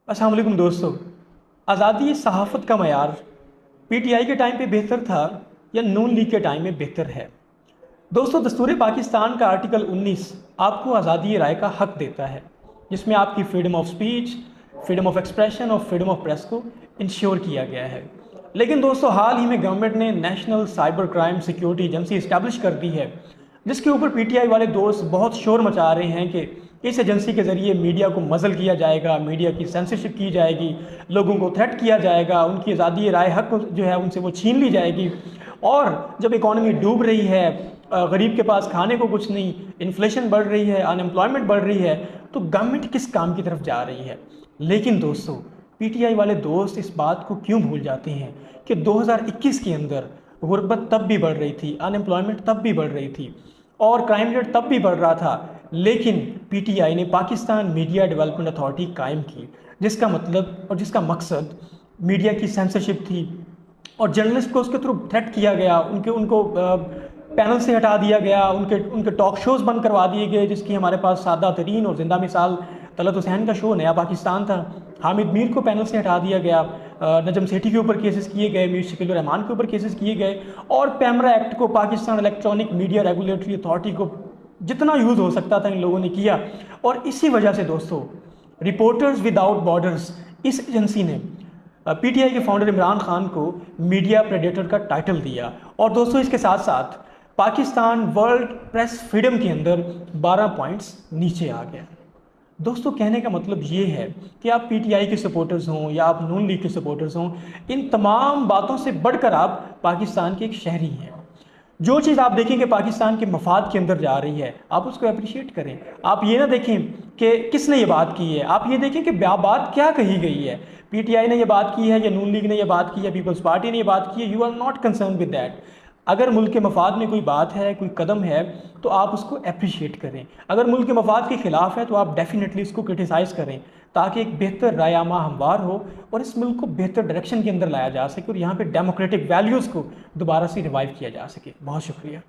अस्सलाम वालेकुम दोस्तों। आज़ादी सहाफ़त का मयार पीटीआई के टाइम पे बेहतर था या नून लीग के टाइम में बेहतर है? दोस्तों, दस्तूर पाकिस्तान का आर्टिकल 19 आपको आज़ादी राय का हक देता है, जिसमें आपकी freedom of speech, freedom of expression और फ्रीडम ऑफ प्रेस को इंश्योर किया गया है। लेकिन दोस्तों, हाल ही में गवर्नमेंट ने national cyber crime security agency establish कर दी है, जिसके ऊपर पीटीआई वाले दोस्त बहुत शोर मचा रहे हैं कि इस एजेंसी के ज़रिए मीडिया को मज़ल किया जाएगा, मीडिया की सेंसरशिप की जाएगी, लोगों को थ्रेट किया जाएगा, उनकी आज़ादी राय हक जो है उनसे वो छीन ली जाएगी। और जब इकॉनमी डूब रही है, गरीब के पास खाने को कुछ नहीं, इन्फ्लेशन बढ़ रही है, अनएम्प्लॉयमेंट बढ़ रही है, तो गवर्नमेंट किस काम की तरफ जा रही है? लेकिन दोस्तों, पीटीआई वाले दोस्त इस बात को क्यों भूल जाते हैं कि 2021 के अंदर गुर्बत तब भी बढ़ रही थी, अनएम्प्लॉयमेंट तब भी बढ़ रही थी और क्राइम रेट तब भी बढ़ रहा था, लेकिन पीटीआई ने पाकिस्तान मीडिया डेवलपमेंट अथॉरिटी कायम की, जिसका मतलब और जिसका मकसद मीडिया की सेंसरशिप थी और जर्नलिस्ट को उसके थ्रू थ्रेट किया गया, उनको पैनल से हटा दिया गया, उनके उनके टॉक शोज़ बंद करवा दिए गए, जिसकी हमारे पास सादा तरीन और ज़िंदा मिसाल तलत हुसैन का शो नया पाकिस्तान था। हामिद मीर को पैनल से हटा दिया गया, नजम सेठी के ऊपर केसेस किए गए, मीर शकील रहमान के ऊपर केसेस किए गए और पैमरा एक्ट को, Pakistan electronic media regulatory authority को जितना यूज़ हो सकता था इन लोगों ने किया। और इसी वजह से दोस्तों, रिपोर्टर्स विदाउट बॉर्डर्स इस एजेंसी ने पीटीआई के फाउंडर इमरान खान को मीडिया प्रेडेटर का टाइटल दिया। और दोस्तों, इसके साथ साथ पाकिस्तान वर्ल्ड प्रेस फ्रीडम के अंदर 12 पॉइंट्स नीचे आ गया। दोस्तों, कहने का मतलब ये है कि आप पीटीआई के सपोर्टर्स हों या आप नून लीग के सपोर्टर्स हों, इन तमाम बातों से बढ़कर आप पाकिस्तान के एक शहरी हैं। जो चीज़ आप देखें कि पाकिस्तान के मफाद के अंदर जा रही है, आप उसको अप्रिशिएट करें। आप ये ना देखें कि किसने ये बात की है, आप ये देखें कि बात क्या कही गई है। पीटीआई ने ये बात की है या नून लीग ने ये बात की है, पीपल्स पार्टी ने ये बात की है, you are not concern with that. अगर मुल्क के मफाद में कोई बात है, कोई कदम है, तो आप उसको अप्रिशिएट करें। अगर मुल्क के मफाद के ख़िलाफ़ है तो आप डेफिनेटली इसको क्रिटिसाइज़ करें, ताकि एक बेहतर राय आमा हमवार हो और इस मुल्क को बेहतर डायरेक्शन के अंदर लाया जा सके और यहाँ पे डेमोक्रेटिक वैल्यूज़ को दोबारा से रिवाइव किया जा सके। बहुत शुक्रिया।